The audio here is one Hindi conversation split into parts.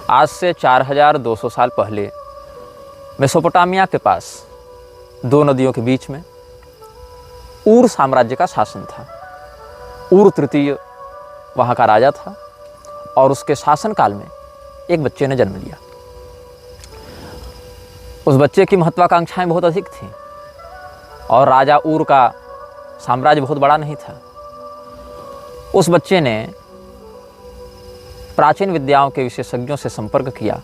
आज से 4200 साल पहले मेसोपोटामिया के पास दो नदियों के बीच में ऊर साम्राज्य का शासन था। ऊर तृतीय वहाँ का राजा था और उसके शासनकाल में एक बच्चे ने जन्म लिया। उस बच्चे की महत्वाकांक्षाएं बहुत अधिक थीं और राजा ऊर का साम्राज्य बहुत बड़ा नहीं था। उस बच्चे ने प्राचीन विद्याओं के विशेषज्ञों से संपर्क किया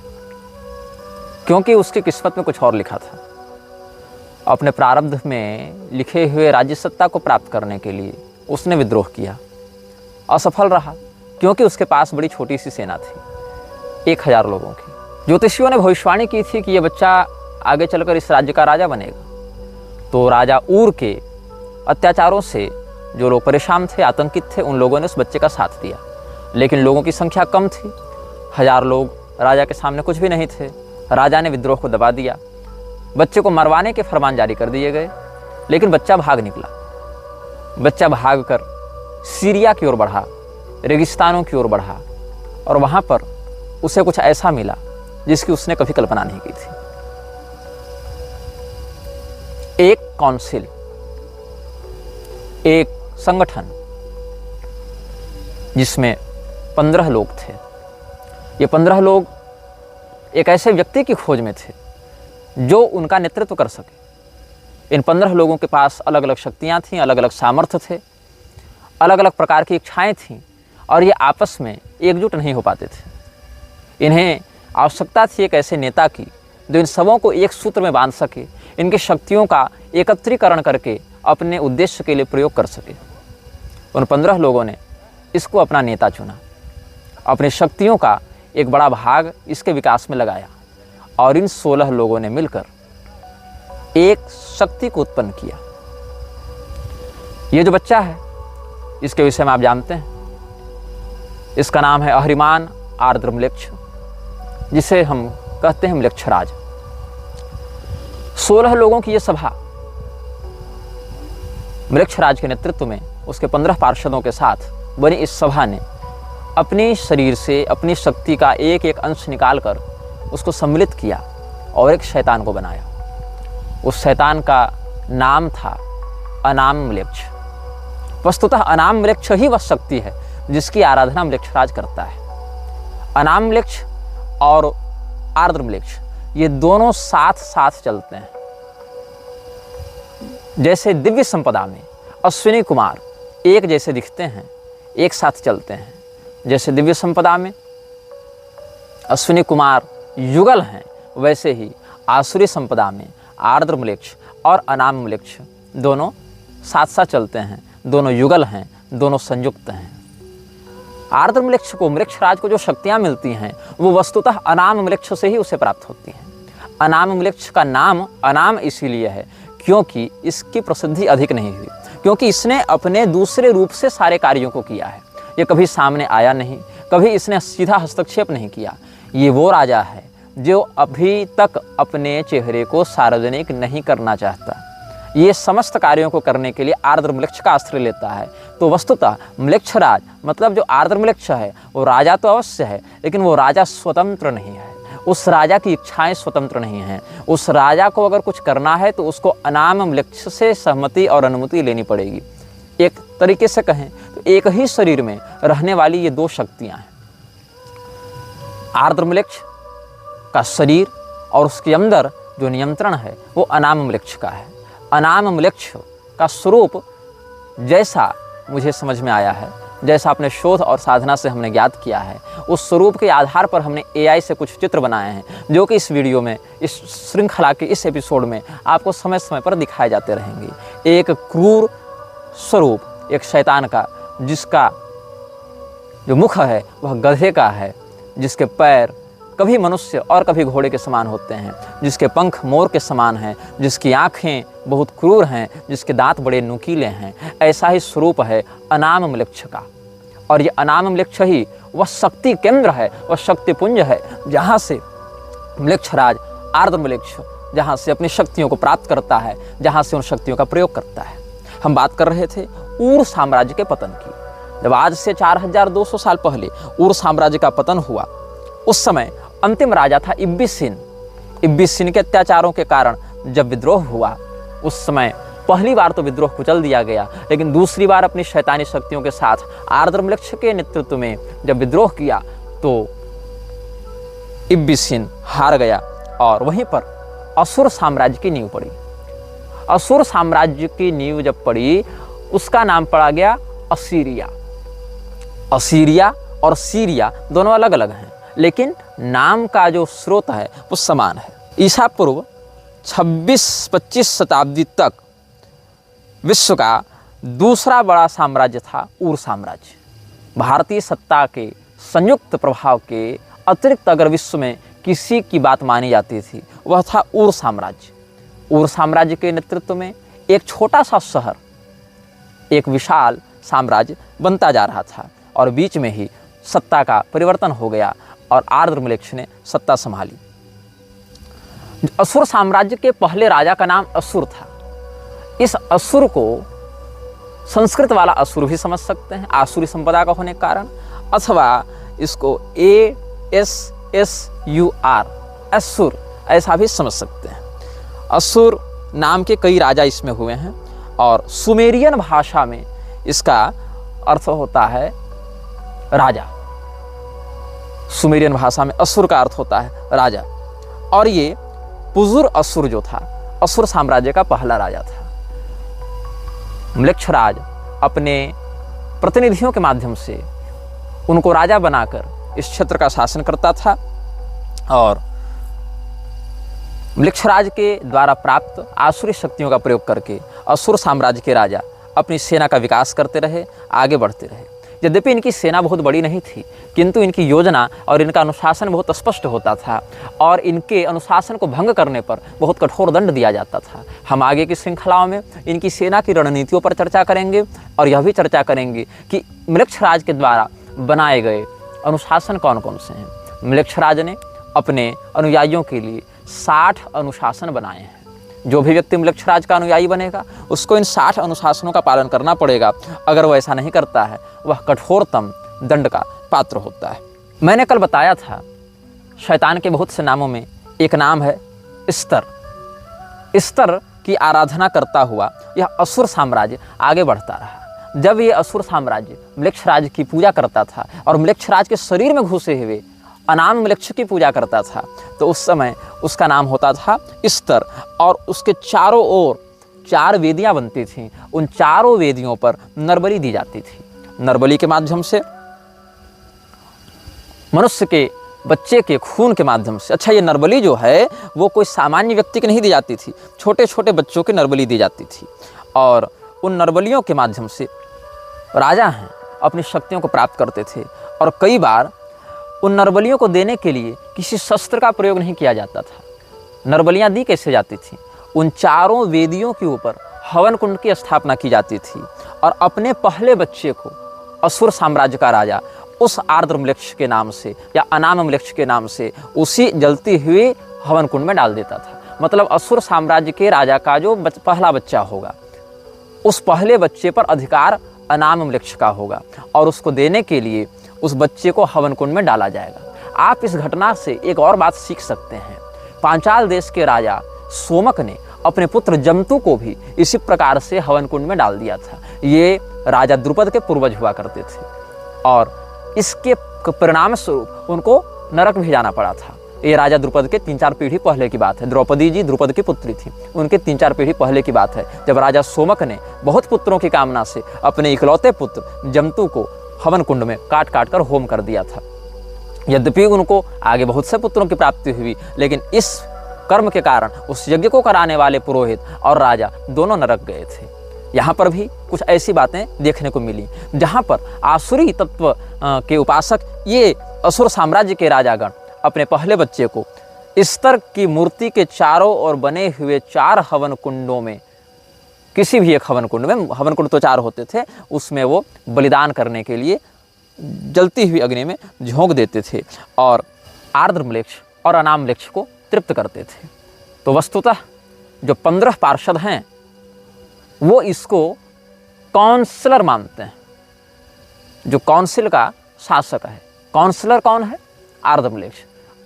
क्योंकि उसकी किस्मत में कुछ और लिखा था। अपने प्रारब्ध में लिखे हुए राज्य सत्ता को प्राप्त करने के लिए उसने विद्रोह किया। असफल रहा क्योंकि उसके पास बड़ी छोटी सी सेना थी, 1000 लोगों की। ज्योतिषियों ने भविष्यवाणी की थी कि यह बच्चा आगे चलकर इस राज्य का राजा बनेगा। तो राजा ऊर के अत्याचारों से जो लोग परेशान थे, आतंकित थे, उन लोगों ने उस बच्चे का साथ दिया। लेकिन लोगों की संख्या कम थी, 1000 लोग राजा के सामने कुछ भी नहीं थे। राजा ने विद्रोह को दबा दिया, बच्चे को मरवाने के फरमान जारी कर दिए गए। लेकिन बच्चा भाग निकला। बच्चा भागकर सीरिया की ओर बढ़ा, रेगिस्तानों की ओर बढ़ा और वहाँ पर उसे कुछ ऐसा मिला जिसकी उसने कभी कल्पना नहीं की थी। एक काउंसिल, एक संगठन जिसमें 15 लोग थे। ये 15 लोग एक ऐसे व्यक्ति की खोज में थे जो उनका नेतृत्व कर सके। इन 15 लोगों के पास अलग अलग शक्तियाँ थीं, अलग अलग सामर्थ्य थे, अलग अलग प्रकार की इच्छाएं थीं और ये आपस में एकजुट नहीं हो पाते थे। इन्हें आवश्यकता थी एक ऐसे नेता की जो इन सबों को एक सूत्र में बांध सके, इनकी शक्तियों का एकत्रीकरण करके अपने उद्देश्य के लिए प्रयोग कर सके। उन 15 लोगों ने इसको अपना नेता चुना, अपनी शक्तियों का एक बड़ा भाग इसके विकास में लगाया और इन 16 लोगों ने मिलकर एक शक्ति को उत्पन्न किया। ये जो बच्चा है इसके विषय में आप जानते हैं, इसका नाम है अहरिमान आर्द्र म्लेच्छ, जिसे हम कहते हैं म्लेच्छराज। 16 लोगों की यह सभा म्लेच्छराज के नेतृत्व में उसके 15 पार्षदों के साथ बनी इस सभा ने अपने शरीर से अपनी शक्ति का एक एक अंश निकालकर उसको सम्मिलित किया और एक शैतान को बनाया। उस शैतान का नाम था अनाम म्लेच्छ। वस्तुतः अनाम म्लेच्छ ही वह शक्ति है जिसकी आराधना म्लेच्छराज करता है। अनाम म्लेच्छ और आर्द्र म्लेच्छ ये दोनों साथ साथ चलते हैं। जैसे दिव्य संपदा में अश्विनी कुमार एक जैसे दिखते हैं, एक साथ चलते हैं, जैसे दिव्य संपदा में अश्विनी कुमार युगल हैं, वैसे ही आसुरी संपदा में आर्द्र म्लेच्छ और अनाम म्लेच्छ दोनों साथ साथ चलते हैं, दोनों युगल हैं, दोनों संयुक्त हैं। आर्द्र म्लेच्छ को, म्लेच्छराज को जो शक्तियाँ मिलती हैं वो वस्तुतः अनाम म्लेच्छ से ही उसे प्राप्त होती हैं। अनाम म्लेच्छ का नाम अनाम इसीलिए है क्योंकि इसकी प्रसिद्धि अधिक नहीं हुई, क्योंकि इसने अपने दूसरे रूप से सारे कार्यों को किया है। ये कभी सामने आया नहीं, कभी इसने सीधा हस्तक्षेप नहीं किया। ये वो राजा है जो अभी तक अपने चेहरे को सार्वजनिक नहीं करना चाहता। ये समस्त कार्यों को करने के लिए आर्द्र म्लेच्छ का आश्रय लेता है। तो वस्तुतः म्लेच्छराज मतलब जो आर्द्र म्लेच्छ है वो राजा तो अवश्य है, लेकिन वो राजा स्वतंत्र नहीं है। उस राजा की इच्छाएं स्वतंत्र नहीं हैं। उस राजा को अगर कुछ करना है तो उसको अनाम म्लेच्छ से सहमति और अनुमति लेनी पड़ेगी। एक तरीके से कहें तो एक ही शरीर में रहने वाली ये दो शक्तियां हैं। आर्द्र म्लेच्छ का शरीर और उसके अंदर जो नियंत्रण है वो अनाम म्लेच्छ का है। अनाम म्लेच्छ का स्वरूप जैसा मुझे समझ में आया है, जैसा अपने शोध और साधना से हमने ज्ञात किया है, उस स्वरूप के आधार पर हमने AI से कुछ चित्र बनाए हैं जो कि इस वीडियो में, इस श्रृंखला के इस एपिसोड में आपको समय समय पर दिखाए जाते रहेंगे। एक क्रूर स्वरूप एक शैतान का, जिसका जो मुख है वह गधे का है, जिसके पैर कभी मनुष्य और कभी घोड़े के समान होते हैं, जिसके पंख मोर के समान हैं, जिसकी आँखें बहुत क्रूर हैं, जिसके दांत बड़े नुकीले हैं। ऐसा ही स्वरूप है अनाम म्लेच्छ का। और ये अनाम म्लेच्छ ही वह शक्ति केंद्र है, वह शक्तिपुंज है जहाँ से म्लेच्छराज आर्द्र म्लेच्छ जहाँ से अपनी शक्तियों को प्राप्त करता है, जहाँ से उन शक्तियों का प्रयोग करता है। हम बात कर रहे थे ऊर साम्राज्य के पतन की। जब आज से 4200 साल पहले ऊर साम्राज्य का पतन हुआ, उस समय अंतिम राजा था इब्बिसिन। इब्बिसिन के अत्याचारों के कारण जब विद्रोह हुआ, उस समय पहली बार तो विद्रोह कुचल दिया गया, लेकिन दूसरी बार अपनी शैतानी शक्तियों के साथ आर्द्रम्लेक्ष के नेतृत्व में जब विद्रोह किया तो इब्बिसिन हार गया और वहीं पर असुर साम्राज्य की नींव पड़ी। असुर साम्राज्य की नींव जब पड़ी, उसका नाम पड़ा गया असीरिया। असीरिया और सीरिया दोनों अलग अलग हैं, लेकिन नाम का जो स्रोत है वो समान है। ईसा पूर्व 26-25 शताब्दी तक विश्व का दूसरा बड़ा साम्राज्य था ऊर साम्राज्य। भारतीय सत्ता के संयुक्त प्रभाव के अतिरिक्त अगर विश्व में किसी की बात मानी जाती थी, वह था ऊर साम्राज्य। ऊर साम्राज्य के नेतृत्व में एक छोटा सा शहर एक विशाल साम्राज्य बनता जा रहा था और बीच में ही सत्ता का परिवर्तन हो गया और आर्द्रम्लेक्ष ने सत्ता संभाली। असुर साम्राज्य के पहले राजा का नाम असुर था। इस असुर को संस्कृत वाला असुर भी समझ सकते हैं, आसुरी संपदा का होने के कारण, अथवा इसको ASSUR असुर ऐसा भी समझ सकते हैं। असुर नाम के कई राजा इसमें हुए हैं और सुमेरियन भाषा में इसका अर्थ होता है राजा। सुमेरियन भाषा में असुर का अर्थ होता है राजा। और ये पुजुर असुर जो था, असुर साम्राज्य का पहला राजा था। म्लेच्छराज अपने प्रतिनिधियों के माध्यम से उनको राजा बनाकर इस क्षेत्र का शासन करता था और म्लेच्छराज के द्वारा प्राप्त आसुरी शक्तियों का प्रयोग करके असुर साम्राज्य के राजा अपनी सेना का विकास करते रहे, आगे बढ़ते रहे। यद्यपि इनकी सेना बहुत बड़ी नहीं थी, किंतु इनकी योजना और इनका अनुशासन बहुत स्पष्ट होता था और इनके अनुशासन को भंग करने पर बहुत कठोर दंड दिया जाता था। हम आगे की श्रृंखलाओं में इनकी सेना की रणनीतियों पर चर्चा करेंगे और यह भी चर्चा करेंगे कि म्लेच्छराज के द्वारा बनाए गए अनुशासन कौन कौन से हैं। म्लेच्छराज ने अपने अनुयायियों के लिए 60 अनुशासन बनाए हैं। जो भी व्यक्ति म्लेच्छराज का अनुयायी बनेगा उसको इन 60 अनुशासनों का पालन करना पड़ेगा। अगर वह ऐसा नहीं करता है, वह कठोरतम दंड का पात्र होता है। मैंने कल बताया था शैतान के बहुत से नामों में एक नाम है स्तर। स्तर की आराधना करता हुआ यह असुर साम्राज्य आगे बढ़ता रहा। जब ये असुर साम्राज्य म्लेच्छराज की पूजा करता था और म्लेच्छराज के शरीर में घुसे हुए अनाम म्लेच्छ की पूजा करता था, तो उस समय उसका नाम होता था स्तर। और उसके चारों ओर 4 वेदियां बनती थीं। उन चारों वेदियों पर नरबलि दी जाती थी। नरबलि के माध्यम से मनुष्य के बच्चे के खून के माध्यम से, अच्छा ये नरबलि जो है वो कोई सामान्य व्यक्ति की नहीं दी जाती थी, छोटे छोटे बच्चों की नरबलि दी जाती थी। और उन नरबलियों के माध्यम से राजा हैं अपनी शक्तियों को प्राप्त करते थे। और कई बार उन नरबलियों को देने के लिए किसी शस्त्र का प्रयोग नहीं किया जाता था। नरबलियाँ दी कैसे जाती थी? उन चारों वेदियों के ऊपर हवन कुंड की स्थापना की जाती थी और अपने पहले बच्चे को असुर साम्राज्य का राजा उस आर्द्रम्लेच्छ के नाम से या अनामम्लेच्छ के नाम से उसी जलती हुई हवन कुंड में डाल देता था। मतलब असुर साम्राज्य के राजा का जो पहला बच्चा होगा, उस पहले बच्चे पर अधिकार अनामम्लेच्छ का होगा और उसको देने के लिए उस बच्चे को हवन कुंड में डाला जाएगा। आप इस घटना से एक और बात सीख सकते हैं। पांचाल देश के राजा सोमक ने अपने पुत्र जमतु को भी इसी प्रकार से हवन कुंड में डाल दिया था। ये राजा द्रुपद के पूर्वज हुआ करते थे और इसके परिणाम स्वरूप उनको नरक भी जाना पड़ा था। ये राजा द्रुपद के 3-4 पीढ़ी पहले की बात है। द्रौपदी जी द्रुपद की पुत्री थी, उनके 3-4 पीढ़ी पहले की बात है, जब राजा सोमक ने बहुत पुत्रों की कामना से अपने इकलौते पुत्र जमतु को हवन कुंड में काट काट कर होम कर दिया था। यद्यपि उनको आगे बहुत से पुत्रों की प्राप्ति हुई, लेकिन इस कर्म के कारण उस यज्ञ को कराने वाले पुरोहित और राजा दोनों नरक गए थे। यहाँ पर भी कुछ ऐसी बातें देखने को मिली जहाँ पर आसुरी तत्व के उपासक ये असुर साम्राज्य के राजागण अपने पहले बच्चे को स्तर की मूर्ति के चारों ओर बने हुए 4 हवन कुंडों में, किसी भी एक हवन कुंड में, हवन कुंड तो 4 होते थे, उसमें वो बलिदान करने के लिए जलती हुई अग्नि में झोंक देते थे और आर्द्रम्लेच्छ और अनामम्लेच्छ को तृप्त करते थे। तो वस्तुतः जो 15 पार्षद हैं वो इसको काउंसलर मानते हैं। जो काउंसिल का शासक है, काउंसलर कौन है? आर्द्रम्लेच्छ।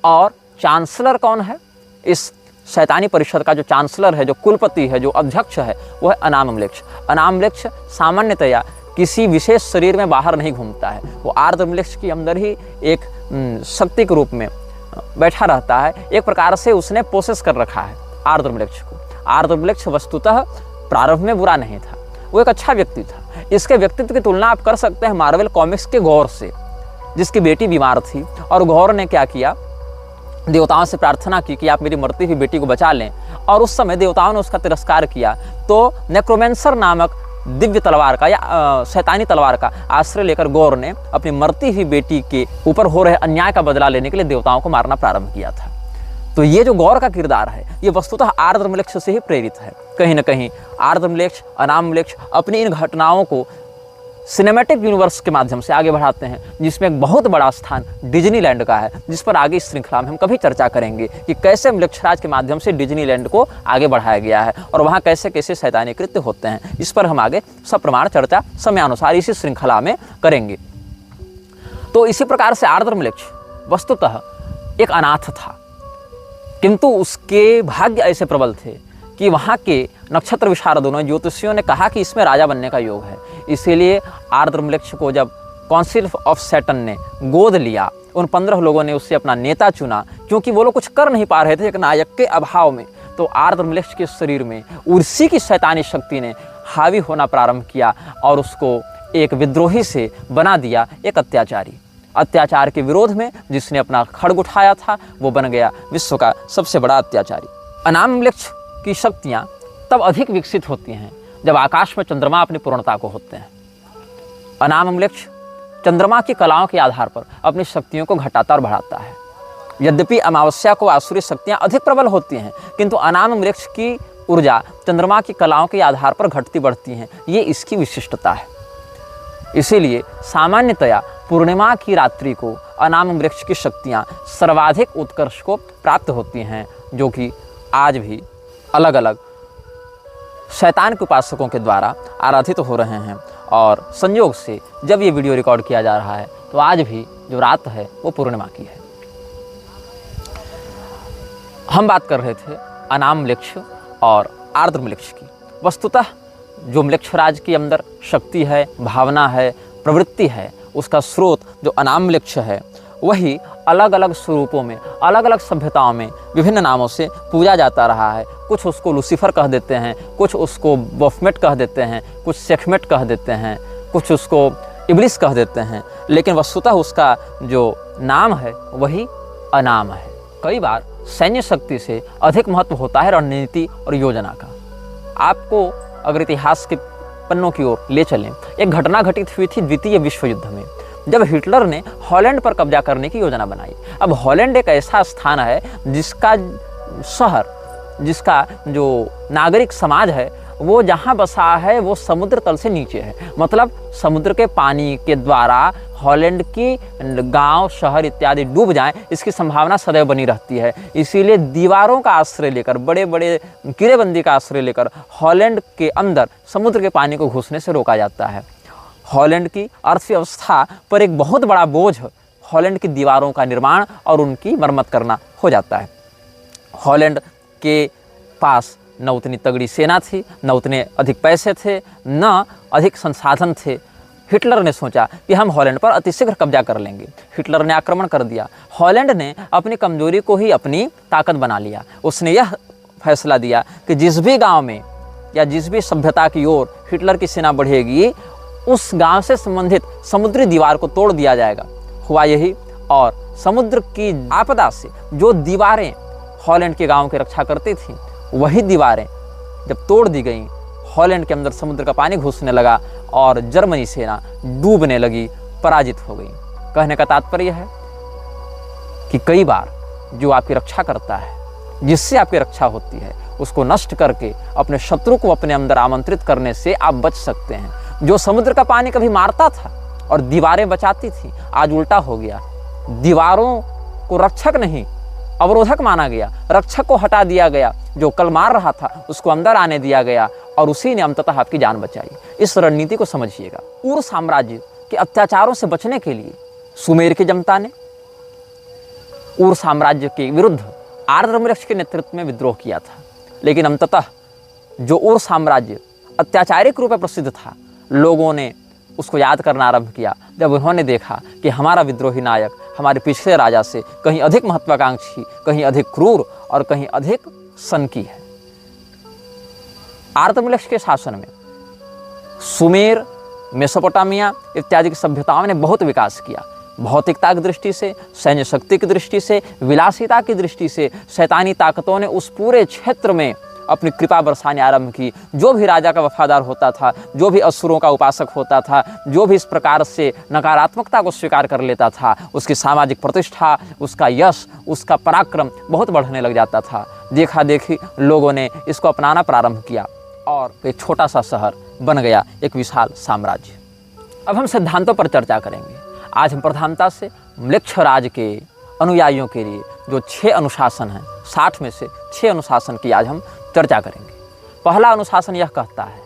और चांसलर कौन है? इस शैतानी परिषद का जो चांसलर है, जो कुलपति है, जो अध्यक्ष है, वो है अनामम्लेक्ष। अनामम्लेक्ष सामान्यतया किसी विशेष शरीर में बाहर नहीं घूमता है, वो आर्द्रम्लेक्ष के अंदर ही एक शक्ति के रूप में बैठा रहता है। एक प्रकार से उसने पोसेस कर रखा है आर्द्रम्लेक्ष को। आर्द्रम्लेक्ष वस्तुतः प्रारंभ में बुरा नहीं था, वो एक अच्छा व्यक्ति था। इसके व्यक्तित्व की तुलना आप कर सकते हैं मार्वल कॉमिक्स के गौर से, जिसकी बेटी बीमार थी और गौर ने क्या किया, देवताओं से प्रार्थना की कि आप मेरी मरती हुई बेटी को बचा लें, और उस समय देवताओं ने उसका तिरस्कार किया। तो नेक्रोमेंसर नामक दिव्य तलवार का या शैतानी तलवार का आश्रय लेकर गौर ने अपनी मरती हुई बेटी के ऊपर हो रहे अन्याय का बदला लेने के लिए देवताओं को मारना प्रारंभ किया था। तो ये जो गौर का किरदार है, ये वस्तुतः आर्द्रम्लेक्ष से ही प्रेरित है। कहीं ना कहीं आर्द्रम्लेक्ष, अनामम्लेक्ष अपनी इन घटनाओं को सिनेमैटिक यूनिवर्स के माध्यम से आगे बढ़ाते हैं, जिसमें एक बहुत बड़ा स्थान डिज्नीलैंड का है, जिस पर आगे इस श्रृंखला में हम कभी चर्चा करेंगे कि कैसे म्लेच्छराज के माध्यम से डिज्नीलैंड को आगे बढ़ाया गया है और वहाँ कैसे कैसे शैतानी कृत्य होते हैं। इस पर हम आगे सप्रमाण चर्चा समयानुसार इसी श्रृंखला में करेंगे। तो इसी प्रकार से आर्द्रम्लेक्ष वस्तुतः एक अनाथ था, किंतु उसके भाग्य ऐसे प्रबल थे कि वहाँ के नक्षत्र विशारदों ने, ज्योतिषियों ने कहा कि इसमें राजा बनने का योग है। इसीलिए आर्द्रम्लेक्ष को जब काउंसिल ऑफ सैटर्न ने गोद लिया, उन 15 लोगों ने उससे अपना नेता चुना, क्योंकि वो लोग कुछ कर नहीं पा रहे थे एक नायक के अभाव में। तो आर्द्रम्लेक्ष के शरीर में उर्सी की शैतानी शक्ति ने हावी होना प्रारंभ किया और उसको एक विद्रोही से बना दिया, एक अत्याचारी। अत्याचार के विरोध में जिसने अपना खड्ग उठाया था, वो बन गया विश्व का सबसे बड़ा अत्याचारी। अनामम्लेक्ष की शक्तियाँ तब अधिक विकसित होती हैं जब आकाश में चंद्रमा अपनी पूर्णता को होते हैं। अनामम्लेक्ष चंद्रमा की कलाओं के आधार पर अपनी शक्तियों को घटाता और बढ़ाता है। यद्यपि अमावस्या को आसुरी शक्तियाँ अधिक प्रबल होती हैं, किंतु अनामम्लेक्ष की ऊर्जा चंद्रमा की कलाओं के आधार पर घटती बढ़ती हैं, ये इसकी विशिष्टता है। इसीलिए सामान्यतया पूर्णिमा की रात्रि को अनामम्लेक्ष की शक्तियाँ सर्वाधिक उत्कर्ष को प्राप्त होती हैं, जो कि आज भी अलग अलग शैतान के उपासकों के द्वारा आराधित हो रहे हैं। और संयोग से जब ये वीडियो रिकॉर्ड किया जा रहा है तो आज भी जो रात है वो पूर्णिमा की है। हम बात कर रहे थे अनामम्लेक्ष और आर्द्रम्लेक्ष की। वस्तुतः जो म्लेच्छराज के अंदर शक्ति है, भावना है, प्रवृत्ति है, उसका स्रोत जो अनामम्लेक्ष है, वही अलग अलग स्वरूपों में, अलग अलग सभ्यताओं में विभिन्न नामों से पूजा जाता रहा है। कुछ उसको लूसीफर कह देते हैं, कुछ उसको बफमेट कह देते हैं, कुछ सेखमेट कह देते हैं, कुछ उसको इब्लिस कह देते हैं, लेकिन वस्तुतः उसका जो नाम है वही अनाम है। कई बार सैन्य शक्ति से अधिक महत्व होता है रणनीति और योजना का। आपको अगर इतिहास के पन्नों की ओर ले चलें, एक घटना घटित हुई थी द्वितीय विश्व युद्ध में, जब हिटलर ने हॉलैंड पर कब्जा करने की योजना बनाई। अब हॉलैंड एक ऐसा स्थान है जिसका शहर, जिसका जो नागरिक समाज है, वो जहाँ बसा है वो समुद्र तल से नीचे है। मतलब समुद्र के पानी के द्वारा हॉलैंड की गांव, शहर इत्यादि डूब जाएं, इसकी संभावना सदैव बनी रहती है। इसीलिए दीवारों का आश्रय लेकर, बड़े बड़े किलेबंदी का आश्रय लेकर हॉलैंड के अंदर समुद्र के पानी को घुसने से रोका जाता है। हॉलैंड की अर्थव्यवस्था पर एक बहुत बड़ा बोझ हॉलैंड की दीवारों का निर्माण और उनकी मरम्मत करना हो जाता है। हॉलैंड के पास न उतनी तगड़ी सेना थी, न उतने अधिक पैसे थे, न अधिक संसाधन थे। हिटलर ने सोचा कि हम हॉलैंड पर अतिशीघ्र कब्जा कर लेंगे। हिटलर ने आक्रमण कर दिया। हॉलैंड ने अपनी कमजोरी को ही अपनी ताकत बना लिया। उसने यह फैसला दिया कि जिस भी गांव में या जिस भी सभ्यता की ओर हिटलर की सेना बढ़ेगी, उस गांव से संबंधित समुद्री दीवार को तोड़ दिया जाएगा। हुआ यही, और समुद्र की आपदा से जो दीवारें हॉलैंड के गांव की रक्षा करती थीं, वही दीवारें जब तोड़ दी गईं, हॉलैंड के अंदर समुद्र का पानी घुसने लगा और जर्मनी सेना डूबने लगी, पराजित हो गई। कहने का तात्पर्य है कि कई बार जो आपकी रक्षा करता है, जिससे आपकी रक्षा होती है, उसको नष्ट करके अपने शत्रु को अपने अंदर आमंत्रित करने से आप बच सकते हैं। जो समुद्र का पानी कभी मारता था और दीवारें बचाती थी, आज उल्टा हो गया। दीवारों को रक्षक नहीं, अवरोधक माना गया। रक्षक को हटा दिया गया, जो कल मार रहा था उसको अंदर आने दिया गया, और उसी ने अंततः आपकी जान बचाई। इस रणनीति को समझिएगा। पूर्व साम्राज्य के अत्याचारों से बचने के लिए सुमेर की जनता ने उर साम्राज्य के विरुद्ध आर्द्रमृक्ष के नेतृत्व में विद्रोह किया था। लेकिन अंततः जो उर साम्राज्य अत्याचारिक रूप में प्रसिद्ध था, लोगों ने उसको याद करना आरंभ किया जब उन्होंने देखा कि हमारा विद्रोही नायक हमारे पिछले राजा से कहीं अधिक महत्वाकांक्षी, कहीं अधिक क्रूर और कहीं अधिक सनकी है। आर्द्रमृक्ष के शासन में सुमेर, मेसोपोटामिया इत्यादि की सभ्यताओं ने बहुत विकास किया। भौतिकता की दृष्टि से, सैन्य शक्ति की दृष्टि से, विलासिता की दृष्टि से शैतानी ताकतों ने उस पूरे क्षेत्र में अपनी कृपा बरसाने आरंभ की। जो भी राजा का वफादार होता था, जो भी असुरों का उपासक होता था, जो भी इस प्रकार से नकारात्मकता को स्वीकार कर लेता था, उसकी सामाजिक प्रतिष्ठा, उसका यश, उसका पराक्रम बहुत बढ़ने लग जाता था। देखा देखी लोगों ने इसको अपनाना प्रारंभ किया और एक छोटा सा शहर बन गया एक विशाल साम्राज्य। अब हम सिद्धांतों पर चर्चा करेंगे। आज हम प्रधानता से म्लेच्छ राज के अनुयायियों के लिए जो 6 अनुशासन हैं, 60 में से 6 अनुशासन की आज हम चर्चा करेंगे। पहला अनुशासन यह कहता है,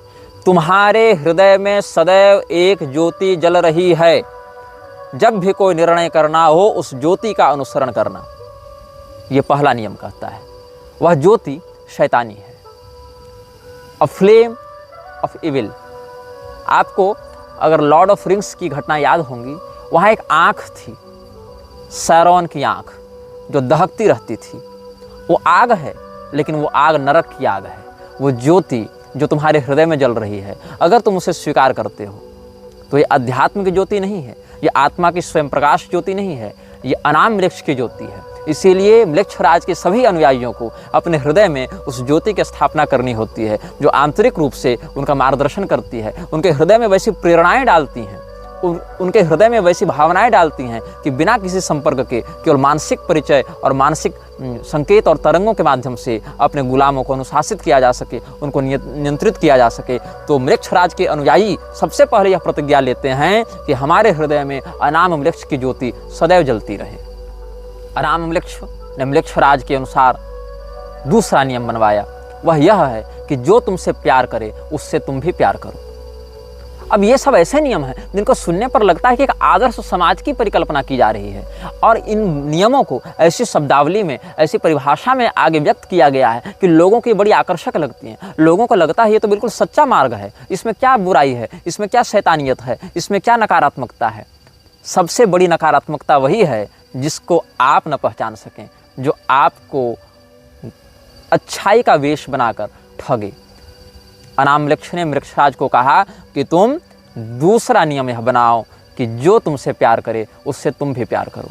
तुम्हारे हृदय में सदैव एक ज्योति जल रही है। जब भी कोई निर्णय करना हो उस ज्योति का अनुसरण करना। यह पहला नियम कहता है। वह ज्योति शैतानी है, अ फ्लेम ऑफ इविल। आपको अगर लॉर्ड ऑफ रिंग्स की घटना याद होंगी, वहाँ एक आँख थी, सैरोन की आँख, जो दहकती रहती थी। वो आग है, लेकिन वो आग नरक की आग है। वो ज्योति जो तुम्हारे हृदय में जल रही है, अगर तुम उसे स्वीकार करते हो तो ये अध्यात्म की ज्योति नहीं है, ये आत्मा की स्वयं प्रकाश ज्योति नहीं है, ये अनाम म्लेच्छ की ज्योति है। इसीलिए म्लेच्छ राज के सभी अनुयायियों को अपने हृदय में उस ज्योति की स्थापना करनी होती है, जो आंतरिक रूप से उनका मार्गदर्शन करती है, उनके हृदय में वैसी प्रेरणाएं डालती हैं, उनके हृदय में वैसी भावनाएं डालती हैं कि बिना किसी संपर्क के केवल मानसिक परिचय और मानसिक संकेत और तरंगों के माध्यम से अपने गुलामों को अनुशासित किया जा सके, उनको नियंत्रित किया जा सके। तो म्लेच्छ राज के अनुयायी सबसे पहले यह प्रतिज्ञा लेते हैं कि हमारे हृदय में अनाम म्लेच्छ की ज्योति सदैव जलती रहे। अनाम म्लेच्छ ने म्लेच्छ राज के अनुसार दूसरा नियम बनवाया। वह यह है कि जो तुमसे प्यार करे उससे तुम भी प्यार करो। अब ये सब ऐसे नियम हैं जिनको सुनने पर लगता है कि एक आदर्श समाज की परिकल्पना की जा रही है, और इन नियमों को ऐसी शब्दावली में, ऐसी परिभाषा में आगे व्यक्त किया गया है कि लोगों की बड़ी आकर्षक लगती हैं। लोगों को लगता है ये तो बिल्कुल सच्चा मार्ग है, इसमें क्या बुराई है, इसमें क्या शैतानियत है, इसमें क्या नकारात्मकता है। सबसे बड़ी नकारात्मकता वही है जिसको आप न पहचान सकें, जो आपको अच्छाई का वेश बनाकर ठगे। अनाम म्लेच्छ ने म्लेच्छराज को कहा कि तुम दूसरा नियम यह बनाओ कि जो तुमसे प्यार करे उससे तुम भी प्यार करो।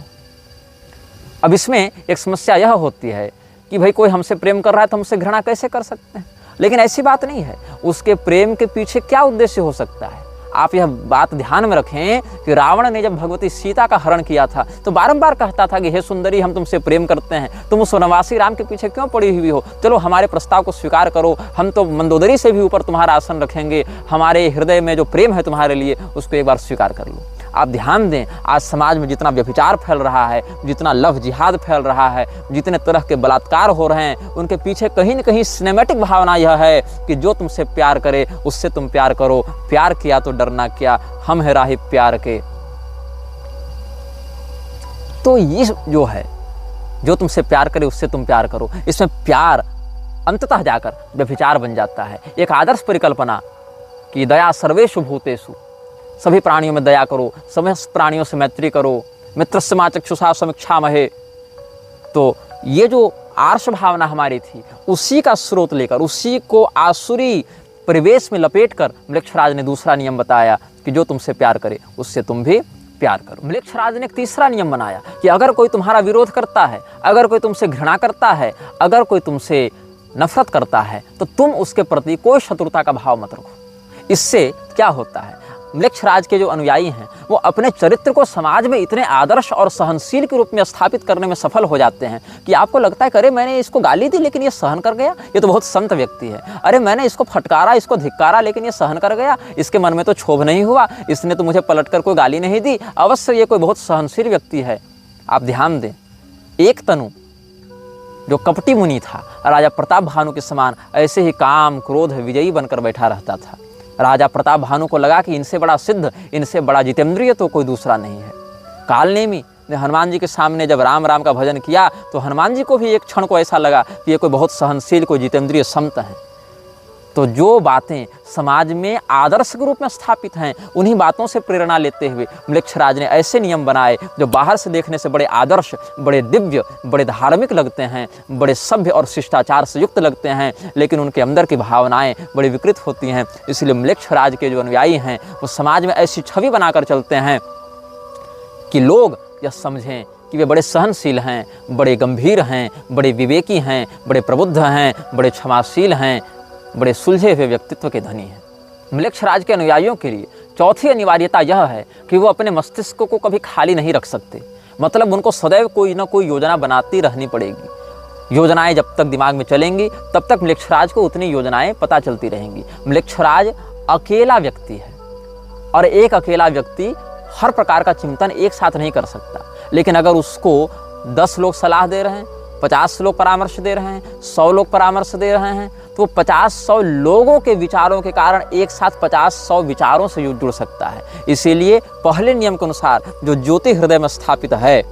अब इसमें एक समस्या यह होती है कि भाई कोई हमसे प्रेम कर रहा है तो हमसे घृणा कैसे कर सकते हैं, लेकिन ऐसी बात नहीं है। उसके प्रेम के पीछे क्या उद्देश्य हो सकता है, आप यह बात ध्यान में रखें कि रावण ने जब भगवती सीता का हरण किया था तो बारंबार कहता था कि हे सुंदरी, हम तुमसे प्रेम करते हैं, तुम उस वनवासी राम के पीछे क्यों पड़ी हुई हो, चलो हमारे प्रस्ताव को स्वीकार करो, हम तो मंदोदरी से भी ऊपर तुम्हारा आसन रखेंगे, हमारे हृदय में जो प्रेम है तुम्हारे लिए उसको एक बार स्वीकार कर लो। आप ध्यान दें, आज समाज में जितना व्यभिचार फैल रहा है, जितना लव जिहाद फैल रहा है, जितने तरह के बलात्कार हो रहे हैं, उनके पीछे कहीं न कहीं सिनेमैटिक भावना यह है कि जो तुमसे प्यार करे उससे तुम प्यार करो, प्यार किया तो डरना क्या, हम है राही प्यार के। तो ये जो है, जो तुमसे प्यार करे उससे तुम प्यार करो, इसमें प्यार अंततः जाकर व्यभिचार बन जाता है। एक आदर्श परिकल्पना कि दया सर्वेषु भूतेषु, सभी प्राणियों में दया करो, समस्त प्राणियों से मैत्री करो, मित्रस्य मा चक्षुषा समीक्षामहे। तो ये जो आर्ष भावना हमारी थी, उसी का स्रोत लेकर, उसी को आसुरी परिवेश में लपेटकर म्लेच्छराज ने दूसरा नियम बताया कि जो तुमसे प्यार करे उससे तुम भी प्यार करो। म्लेच्छराज ने एक तीसरा नियम बनाया कि अगर कोई तुम्हारा विरोध करता है, अगर कोई तुमसे घृणा करता है, अगर कोई तुमसे नफरत करता है, तो तुम उसके प्रति कोई शत्रुता का भाव मत रखो। इससे क्या होता है, म्लेच्छराज के जो अनुयायी हैं वो अपने चरित्र को समाज में इतने आदर्श और सहनशील के रूप में स्थापित करने में सफल हो जाते हैं कि आपको लगता है कि अरे मैंने इसको गाली दी लेकिन ये सहन कर गया, ये तो बहुत संत व्यक्ति है। अरे मैंने इसको फटकारा, इसको धिक्कारा, लेकिन ये सहन कर गया, इसके मन में तो क्षोभ नहीं हुआ, इसने तो मुझे पलटकर कोई गाली नहीं दी, अवश्य ये कोई बहुत सहनशील व्यक्ति है। आप ध्यान दें, एक तनु जो कपटी मुनि था, राजा प्रताप भानु के समान ऐसे ही काम क्रोध विजयी बनकर बैठा रहता था। राजा प्रताप भानु को लगा कि इनसे बड़ा सिद्ध, इनसे बड़ा जितेंद्रिय तो कोई दूसरा नहीं है। कालनेमी हनुमान जी के सामने जब राम राम का भजन किया तो हनुमान जी को भी एक क्षण को ऐसा लगा कि ये कोई बहुत सहनशील, कोई जितेंद्रिय संत है। तो जो बातें समाज में आदर्श के रूप में स्थापित हैं, उन्हीं बातों से प्रेरणा लेते हुए म्लेच्छराज ने ऐसे नियम बनाए जो बाहर से देखने से बड़े आदर्श, बड़े दिव्य, बड़े धार्मिक लगते हैं, बड़े सभ्य और शिष्टाचार से युक्त लगते हैं, लेकिन उनके अंदर की भावनाएं बड़ी विकृत होती हैं। इसलिए म्लेच्छराज के जो अनुयायी हैं वो समाज में ऐसी छवि बनाकर चलते हैं कि लोग यह समझें कि वे बड़े सहनशील हैं, बड़े गंभीर हैं, बड़े विवेकी हैं, बड़े प्रबुद्ध हैं, बड़े क्षमाशील हैं, बड़े सुलझे हुए व्यक्तित्व के धनी हैं। म्लेच्छराज के अनुयायियों के लिए चौथी अनिवार्यता यह है कि वो अपने मस्तिष्क को कभी खाली नहीं रख सकते। मतलब उनको सदैव कोई ना कोई योजना बनाती रहनी पड़ेगी। योजनाएं जब तक दिमाग में चलेंगी तब तक म्लेच्छराज को उतनी योजनाएं पता चलती रहेंगी। म्लेच्छराज अकेला व्यक्ति है और एक अकेला व्यक्ति हर प्रकार का चिंतन एक साथ नहीं कर सकता। लेकिन अगर उसको 10 लोग सलाह दे रहे हैं, 50 लोग परामर्श दे रहे हैं, 100 लोग परामर्श दे रहे हैं, तो 50-100 लोगों के विचारों के कारण एक साथ 50-100 विचारों से जुड़ सकता है। इसीलिए पहले नियम के अनुसार जो ज्योति हृदय में स्थापित है,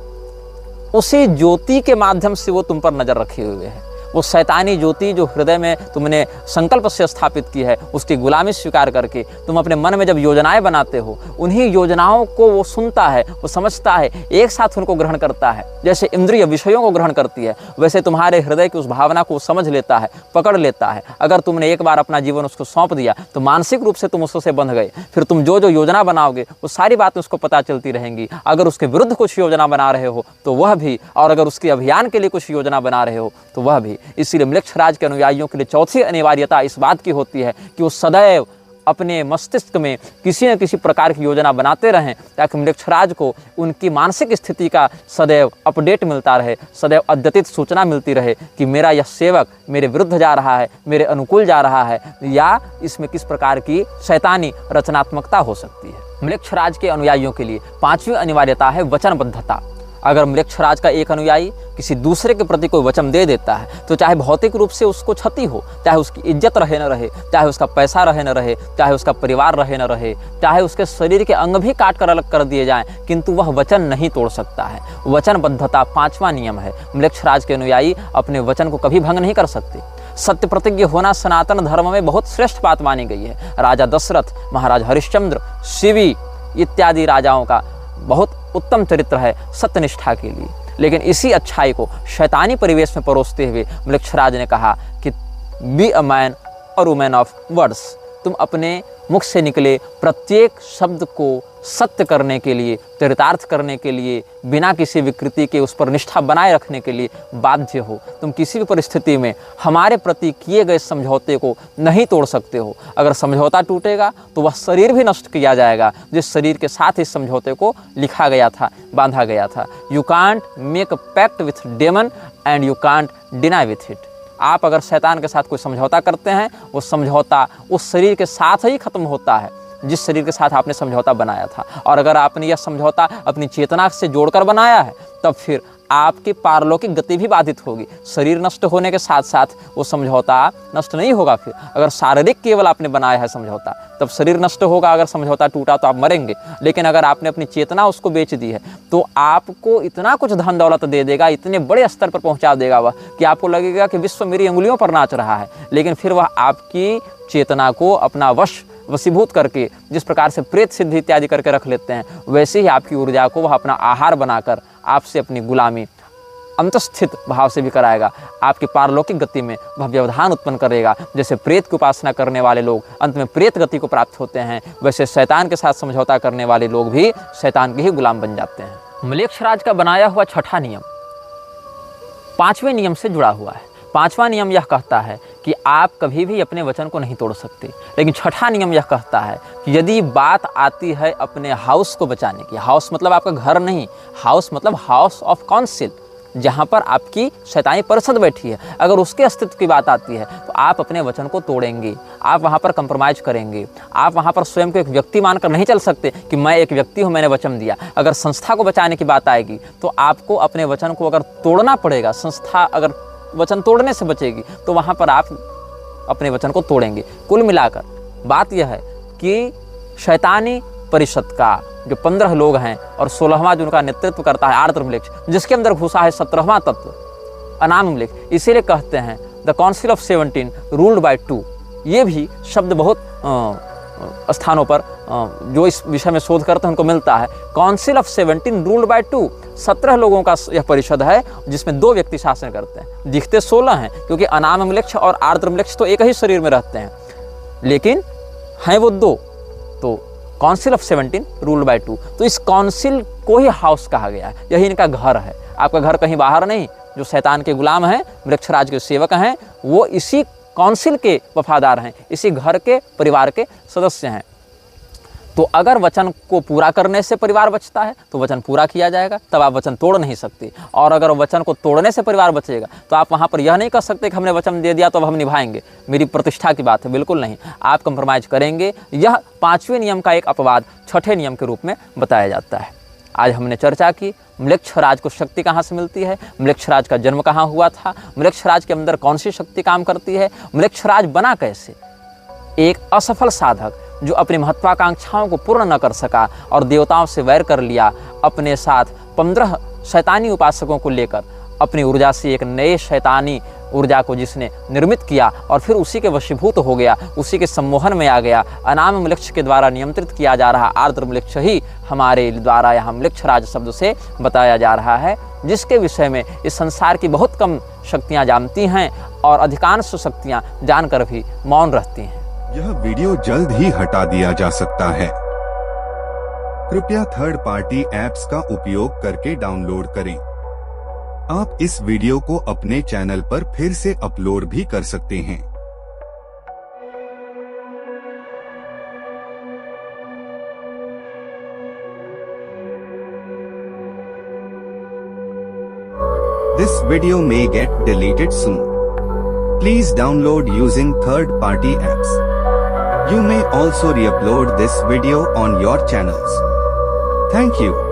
उसी ज्योति के माध्यम से वो तुम पर नजर रखे हुए है। वो शैतानी ज्योति जो हृदय में तुमने संकल्प से स्थापित की है, उसकी गुलामी स्वीकार करके तुम अपने मन में जब योजनाएं बनाते हो, उन्हीं योजनाओं को वो सुनता है, वो समझता है, एक साथ उनको ग्रहण करता है। जैसे इंद्रिय विषयों को ग्रहण करती है, वैसे तुम्हारे हृदय की उस भावना को समझ लेता है, पकड़ लेता है। अगर तुमने एक बार अपना जीवन उसको सौंप दिया तो मानसिक रूप से तुम उससे बंध गए। फिर तुम जो जो योजना बनाओगे वो सारी बातें उसको पता चलती रहेंगी। अगर उसके विरुद्ध कुछ योजना बना रहे हो तो वह भी, और अगर उसके अभियान के लिए कुछ योजना बना रहे हो तो वह भी। इसीलिए म्लेच्छराज के अनुयायियों के लिए चौथी अनिवार्यता इस बात की होती है कि वो सदैव अपने मस्तिष्क में किसी न किसी प्रकार की योजना बनाते रहें, ताकि म्लेच्छराज को उनकी मानसिक स्थिति का सदैव अपडेट मिलता रहे, सदैव अद्यतित सूचना मिलती रहे कि मेरा यह सेवक मेरे विरुद्ध जा रहा है, मेरे अनुकूल जा रहा है, या इसमें किस प्रकार की शैतानी रचनात्मकता हो सकती है। म्लेच्छराज के अनुयायियों के लिए पांचवी अनिवार्यता है वचनबद्धता। अगर म्लेच्छराज का एक अनुयायी किसी दूसरे के प्रति कोई वचन दे देता है तो चाहे भौतिक रूप से उसको क्षति हो, चाहे उसकी इज्जत रहे न रहे, चाहे उसका पैसा रहे न रहे, चाहे उसका परिवार रहे न रहे, चाहे उसके शरीर के अंग भी काट कर अलग कर दिए जाएं, किंतु वह वचन नहीं तोड़ सकता है। वचनबद्धता पांचवा नियम है। म्लेच्छराज के अनुयायी अपने वचन को कभी भंग नहीं कर सकते। सत्य प्रतिज्ञ होना सनातन धर्म में बहुत श्रेष्ठ बात मानी गई है। राजा दशरथ, महाराज हरिश्चंद्र, शिवी इत्यादि राजाओं का बहुत उत्तम चरित्र है सत्यनिष्ठा के लिए। लेकिन इसी अच्छाई को शैतानी परिवेश में परोसते हुए म्लेच्छराज ने कहा कि बी अ मैन और वुमेन ऑफ वर्ड्स। तुम अपने मुख से निकले प्रत्येक शब्द को सत्य करने के लिए, चरितार्थ करने के लिए, बिना किसी विकृति के उस पर निष्ठा बनाए रखने के लिए बाध्य हो। तुम किसी भी परिस्थिति में हमारे प्रति किए गए समझौते को नहीं तोड़ सकते हो। अगर समझौता टूटेगा तो वह शरीर भी नष्ट किया जाएगा जिस शरीर के साथ इस समझौते को लिखा गया था, बांधा गया था। You can't make a pact with demon and you can't deny with it. आप अगर शैतान के साथ कोई समझौता करते हैं, वो समझौता उस शरीर के साथ ही खत्म होता है जिस शरीर के साथ आपने समझौता बनाया था। और अगर आपने यह समझौता अपनी चेतना से जोड़कर बनाया है, तब फिर आपकी पारलौकिक गति भी बाधित होगी। शरीर नष्ट होने के साथ साथ वो समझौता नष्ट नहीं होगा। फिर अगर शारीरिक केवल आपने बनाया है समझौता, तब शरीर नष्ट होगा। अगर समझौता टूटा तो आप मरेंगे। लेकिन अगर आपने अपनी चेतना उसको बेच दी है तो आपको इतना कुछ धन दौलत दे देगा, इतने बड़े स्तर पर पहुंचा देगा वह, कि आपको लगेगा कि विश्व मेरी उंगलियों पर नाच रहा है। लेकिन फिर वह आपकी चेतना को अपना वशीभूत करके, जिस प्रकार से प्रेत सिद्धि इत्यादि करके रख लेते हैं, वैसे ही आपकी ऊर्जा को वह अपना आहार बनाकर आपसे अपनी गुलामी अंतस्थित भाव से भी कराएगा। आपकी पारलौकिक गति में वह व्यवधान उत्पन्न करेगा। जैसे प्रेत की उपासना करने वाले लोग अंत में प्रेत गति को प्राप्त होते हैं, वैसे शैतान के साथ समझौता करने वाले लोग भी शैतान के ही गुलाम बन जाते हैं। म्लेच्छराज का बनाया हुआ छठा नियम पांचवें नियम से जुड़ा हुआ है। पांचवा नियम यह कहता है कि आप कभी भी अपने वचन को नहीं तोड़ सकते। लेकिन छठा नियम यह कहता है कि यदि बात आती है अपने हाउस को बचाने की, हाउस मतलब आपका घर नहीं, हाउस मतलब हाउस ऑफ काउंसिल, जहाँ पर आपकी शैतानी परिषद बैठी है, अगर उसके अस्तित्व की बात आती है तो आप अपने वचन को तोड़ेंगे। आप वहाँ पर कंप्रोमाइज़ करेंगे। आप वहाँ पर स्वयं को एक व्यक्ति मानकर नहीं चल सकते कि मैं एक व्यक्ति हूँ, मैंने वचन दिया। अगर संस्था को बचाने की बात आएगी तो आपको अपने वचन को अगर तोड़ना पड़ेगा। संस्था अगर वचन तोड़ने से बचेगी तो वहाँ पर आप अपने वचन को तोड़ेंगे। कुल मिलाकर बात यह है कि शैतानी परिषद का जो 15 लोग हैं और 16वां जो उनका नेतृत्व करता है आर्द्र मृक्ष, जिसके अंदर घुसा है 17वां तत्व अनाम मृक्ष, इसीलिए कहते हैं the council of 17 ruled by 2। ये भी शब्द बहुत स्थानों पर जो इस विषय में शोध करते हैं उनको मिलता है। काउंसिल ऑफ 17 रूल्ड बाय 2, 17 लोगों का यह परिषद है जिसमें 2 व्यक्ति शासन करते हैं। दिखते 16 हैं क्योंकि अनाम मृक्ष और आर्द्र मृक्ष तो एक ही शरीर में रहते हैं, लेकिन हैं वो 2। तो काउंसिल ऑफ 17 रूल्ड बाय 2, तो इस काउंसिल को ही हाउस कहा गया है, यही इनका घर है। आपका घर कहीं बाहर नहीं। जो शैतान के गुलाम हैं, वृक्षराज के सेवक हैं, वो इसी काउंसिल के वफादार हैं, इसी घर के परिवार के सदस्य हैं। तो अगर वचन को पूरा करने से परिवार बचता है तो वचन पूरा किया जाएगा, तब आप वचन तोड़ नहीं सकते। और अगर वचन को तोड़ने से परिवार बचेगा तो आप वहाँ पर यह नहीं कर सकते कि हमने वचन दे दिया तो अब हम निभाएंगे, मेरी प्रतिष्ठा की बात है, बिल्कुल नहीं। आप कंप्रोमाइज करेंगे। यह 5वें नियम का एक अपवाद 6ठे नियम के रूप में बताया जाता है। आज हमने चर्चा की मृक्षराज को शक्ति कहाँ से मिलती है, मृक्षराज का जन्म कहाँ हुआ था, मृक्षराज के अंदर कौन सी शक्ति काम करती है, मृक्षराज बना कैसे। एक असफल साधक जो अपनी महत्वाकांक्षाओं को पूर्ण न कर सका और देवताओं से वैर कर लिया, अपने साथ 15 शैतानी उपासकों को लेकर अपनी ऊर्जा से एक नए शैतानी ऊर्जा को जिसने निर्मित किया और फिर उसी के वशीभूत हो गया, उसी के सम्मोहन में आ गया। अनाम मृक्ष के द्वारा नियंत्रित किया जा रहा आर्द्र मृक्ष ही हमारे द्वारा यहाँ मृक्षराज शब्द से बताया जा रहा है, जिसके विषय में इस संसार की बहुत कम शक्तियाँ जानती हैं और अधिकांश शक्तियाँ जानकर भी मौन रहती हैं। यह वीडियो जल्द ही हटा दिया जा सकता है। कृपया थर्ड पार्टी ऐप्स का उपयोग करके डाउनलोड करें। आप इस वीडियो को अपने चैनल पर फिर से अपलोड भी कर सकते हैं। This video may get deleted soon. Please download using third-party apps. You may also re-upload this video on your channels. Thank you.